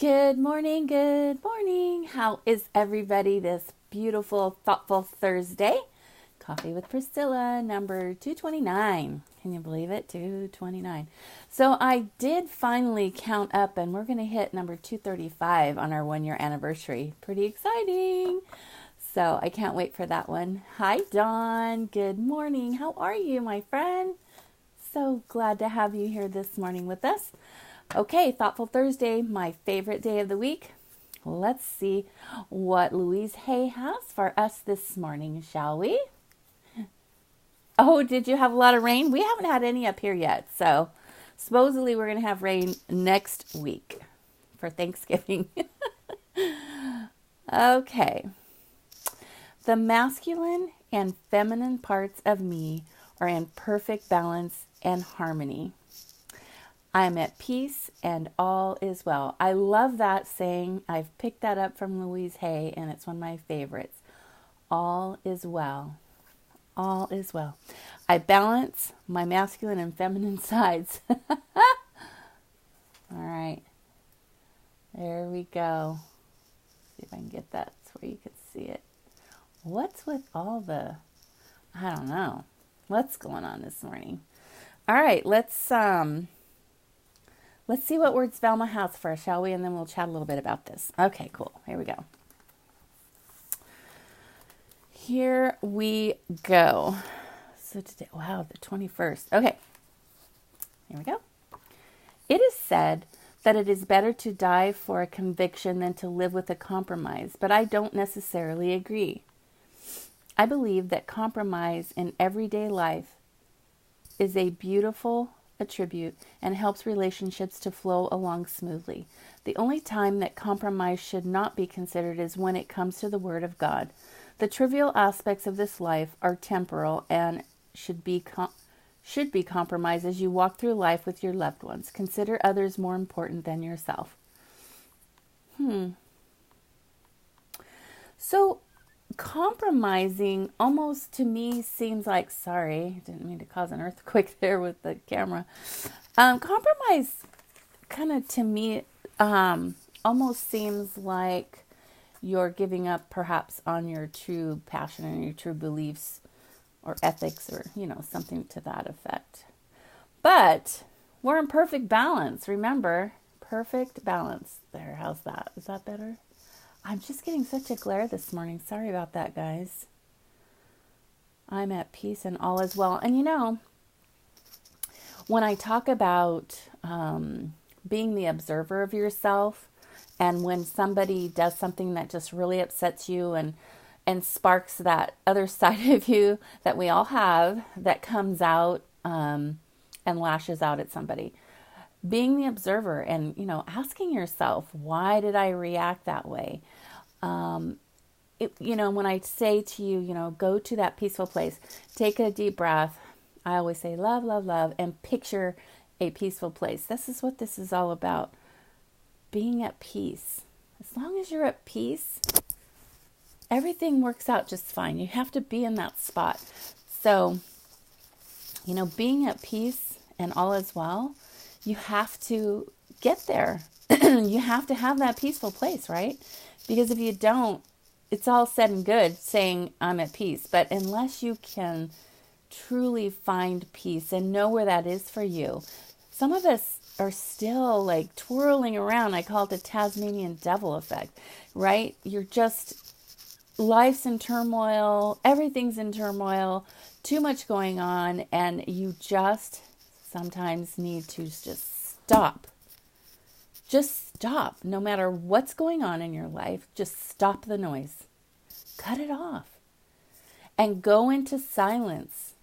Good morning, good morning. How is everybody this beautiful, thoughtful Thursday? Coffee with Priscilla, number 229. Can you believe it? 229. So I did finally count up, and we're going to hit number 235 on our 1 year anniversary. Pretty exciting. So I can't wait for that one. Hi, Dawn. Good morning. How are you, my friend? So glad to have you here this morning with us. Okay, Thoughtful Thursday, my favorite day of the week. Let's see what Louise Hay has for us this morning, shall we? Oh, did you have a lot of rain? We haven't had any up here yet. So supposedly we're going to have rain next week for Thanksgiving. Okay. The masculine and feminine parts of me are in perfect balance and harmony. I am at peace and all is well. I love that saying. I've picked that up from Louise Hay, and it's one of my favorites. All is well. All is well. I balance my masculine and feminine sides. All right. There we go. See if I can get that where you can see it. What's with all the, I don't know. What's going on this morning? All right, let's see what words Velma has for us, shall we? And then we'll chat a little bit about this. Okay, cool. Here we go. Here we go. So today, wow, the 21st. Okay, here we go. It is said that it is better to die for a conviction than to live with a compromise, but I don't necessarily agree. I believe that compromise in everyday life is a beautiful attribute and helps relationships to flow along smoothly. The only time that compromise should not be considered is when it comes to the Word of God. The trivial aspects of this life are temporal and should be compromised as you walk through life with your loved ones. Consider others more important than yourself. So compromising almost to me seems like, sorry, didn't mean to cause an earthquake there with the camera. Compromise kind of to me almost seems like you're giving up perhaps on your true passion and your true beliefs or ethics or, something to that effect. But we're in perfect balance. Remember, perfect balance. There, how's that? Is that better? I'm just getting such a glare this morning. Sorry about that, guys. I'm at peace and all is well. And when I talk about being the observer of yourself, and when somebody does something that just really upsets you and sparks that other side of you that we all have that comes out and lashes out at somebody, being the observer and, asking yourself, why did I react that way? When I say to you, go to that peaceful place, take a deep breath. I always say, love, love, love, and picture a peaceful place. This is what this is all about. Being at peace. As long as you're at peace, everything works out just fine. You have to be in that spot. So, being at peace and all is well, you have to get there. You have to have that peaceful place, right? Because if you don't, it's all said and good saying I'm at peace. But unless you can truly find peace and know where that is for you, some of us are still like twirling around. I call it the Tasmanian devil effect, right? You're just, life's in turmoil, everything's in turmoil, too much going on, and you just sometimes need to just stop. Just stop. No matter what's going on in your life, just stop the noise. Cut it off. And go into silence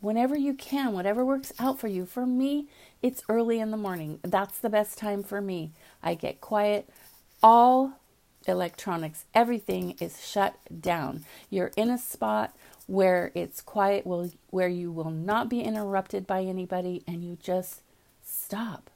whenever you can, whatever works out for you. For me, it's early in the morning. That's the best time for me. I get quiet. All electronics, everything is shut down. You're in a spot where it's quiet, where you will not be interrupted by anybody, and you just stop.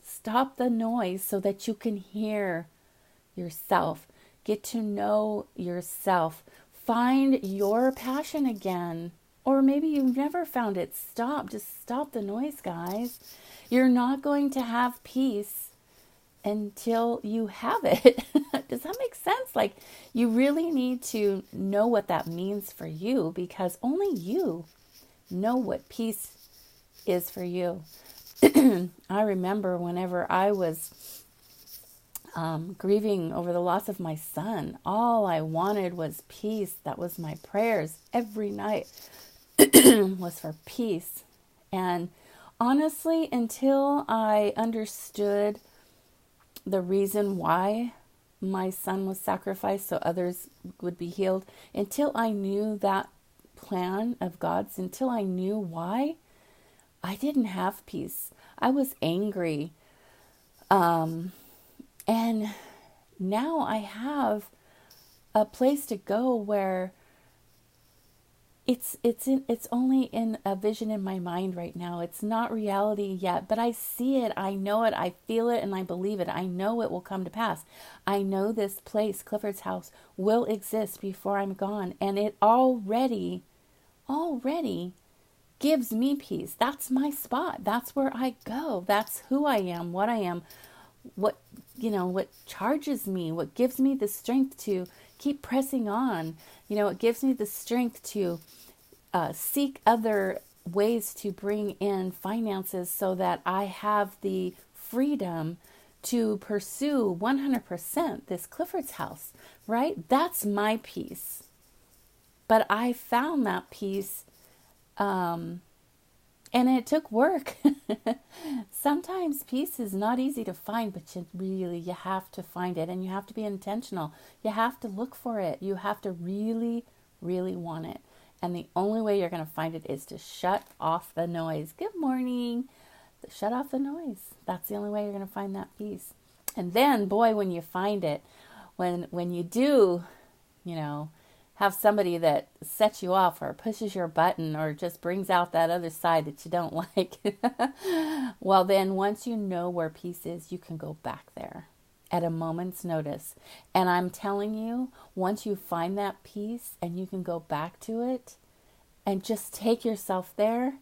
Stop the noise so that you can hear yourself. Get to know yourself. Find your passion again. Or maybe you've never found it. Stop. Just stop the noise, guys. You're not going to have peace until you have it. Does that make sense? Like, you really need to know what that means for you, because only you know what peace is for you. I remember whenever I was grieving over the loss of my son, all I wanted was peace. That was my prayers every night, was for peace. And honestly, until I understood the reason why my son was sacrificed so others would be healed, until I knew that plan of God's, until I knew why, I didn't have peace. I was angry. And now I have a place to go where it's only in a vision in my mind right now. It's not reality yet, but I see it, I know it, I feel it, and I believe it. I know it will come to pass. I know this place, Clifford's house, will exist before I'm gone, and it already gives me peace. That's my spot. That's where I go. That's who I am, what I am, what charges me, what gives me the strength to keep pressing on. It gives me the strength to seek other ways to bring in finances so that I have the freedom to pursue 100% this Clifford's house, right? That's my peace. But I found that peace, and it took work. Sometimes peace is not easy to find, but you have to find it, and you have to be intentional. You have to look for it. You have to really, really want it. And the only way you're going to find it is to shut off the noise. Good morning. Shut off the noise. That's the only way you're going to find that peace. And then, boy, when you find it, when you do, have somebody that sets you off or pushes your button or just brings out that other side that you don't like, well, then once you know where peace is, you can go back there at a moment's notice. And I'm telling you, once you find that peace and you can go back to it and just take yourself there,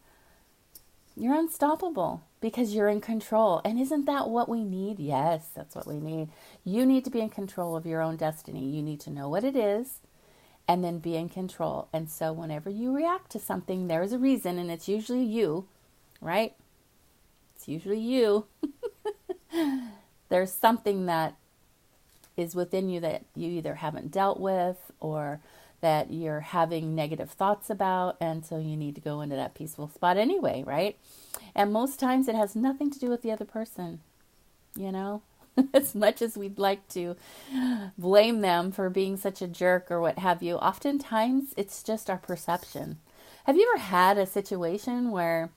you're unstoppable because you're in control. And isn't that what we need? Yes, that's what we need. You need to be in control of your own destiny. You need to know what it is and then be in control. And so whenever you react to something, there's a reason, and it's usually you, right? It's usually you. There's something that is within you that you either haven't dealt with or that you're having negative thoughts about, and so you need to go into that peaceful spot anyway, right? And most times it has nothing to do with the other person, As much as we'd like to blame them for being such a jerk or what have you, oftentimes it's just our perception. Have you ever had a situation where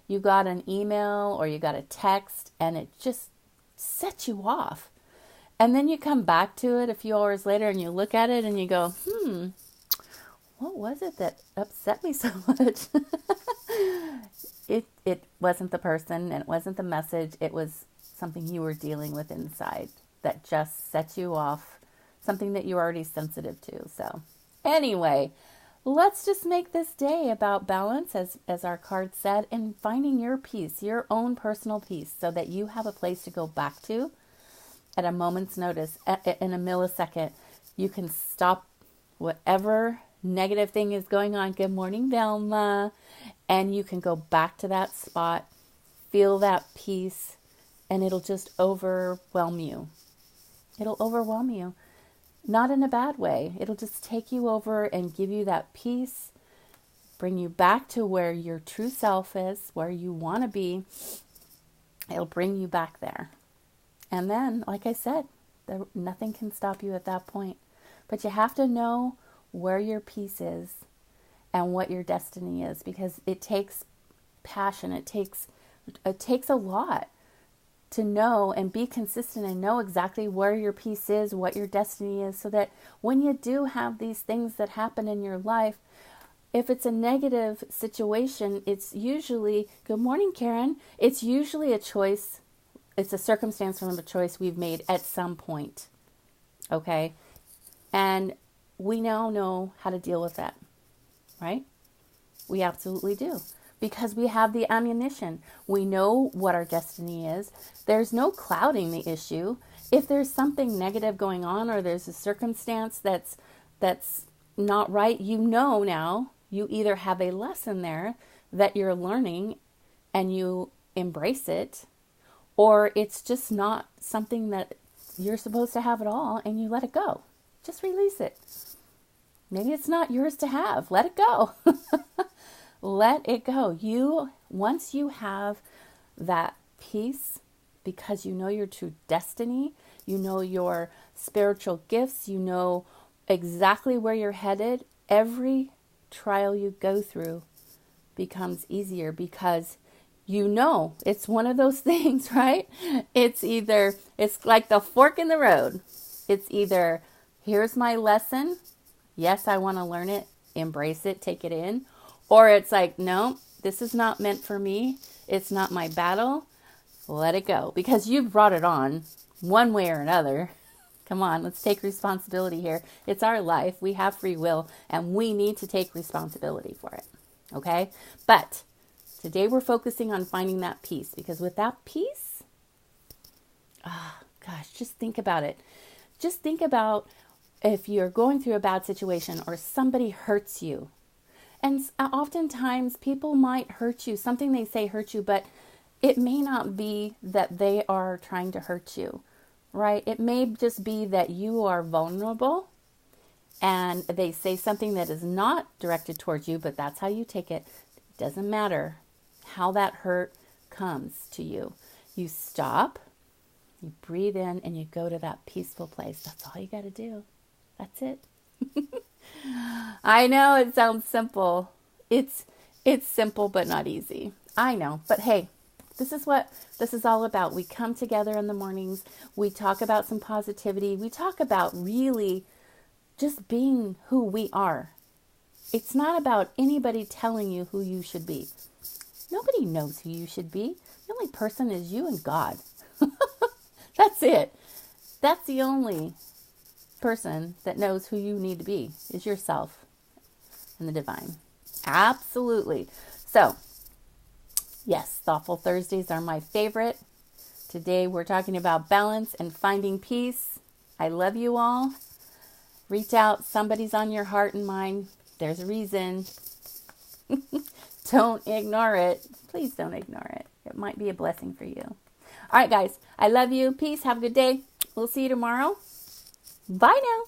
you got an email or you got a text and it just set you off? And then you come back to it a few hours later and you look at it and you go, what was it that upset me so much? It wasn't the person and it wasn't the message. It was something you were dealing with inside that just set you off, something that you're already sensitive to. So anyway, let's just make this day about balance, as our card said, and finding your peace, your own personal peace, so that you have a place to go back to at a moment's notice, in a millisecond. You can stop whatever negative thing is going on. Good morning, Velma. And you can go back to that spot, feel that peace, and it'll just overwhelm you. It'll overwhelm you. Not in a bad way. It'll just take you over and give you that peace, bring you back to where your true self is, where you want to be. It'll bring you back there. And then, like I said, nothing can stop you at that point. But you have to know where your peace is and what your destiny is, because it takes passion. It takes a lot to know and be consistent and know exactly where your peace is, what your destiny is, so that when you do have these things that happen in your life, if it's a negative situation, it's usually, good morning, Karen, it's usually a choice. It's a circumstance from a choice we've made at some point. Okay? And we now know how to deal with that, right? We absolutely do. because we have the ammunition. We know what our destiny is. There's no clouding the issue. If there's something negative going on, or there's a circumstance that's not right, you know now you either have a lesson there that you're learning and you embrace it, or it's just not something that you're supposed to have at all and you let it go. Just release it. Maybe it's not yours to have. Let it go. Let it go. Once you have that peace, because you know your true destiny, you know your spiritual gifts, you know exactly where you're headed, every trial you go through becomes easier, because you know it's one of those things, right? It's like the fork in the road. It's either, here's my lesson. Yes, I want to learn it, embrace it, take it in. Or it's like, no, this is not meant for me. It's not my battle. Let it go, because you've brought it on one way or another. Come on, let's take responsibility here. It's our life. We have free will, and we need to take responsibility for it. Okay? But today we're focusing on finding that peace, because with that peace, just think about it. Just think about if you're going through a bad situation or somebody hurts you. And oftentimes people might hurt you. Something they say hurts you, but it may not be that they are trying to hurt you, right? It may just be that you are vulnerable and they say something that is not directed towards you, but that's how you take it. It doesn't matter how that hurt comes to you. You stop, you breathe in, and you go to that peaceful place. That's all you got to do. That's it. I know it sounds simple. It's simple, but not easy. I know, but hey, this is what this is all about. We come together in the mornings. We talk about some positivity. We talk about really just being who we are. It's not about anybody telling you who you should be. Nobody knows who you should be. The only person is you and God. That's it. That's the only person that knows who you need to be, is yourself and the divine. Absolutely. So, yes, Thoughtful Thursdays are my favorite. Today we're talking about balance and finding peace. I love you all. Reach out. Somebody's on your heart and mind. There's a reason. Don't ignore it. Please don't ignore it. It might be a blessing for you. All right, guys. I love you. Peace. Have a good day. We'll see you tomorrow. Bye now.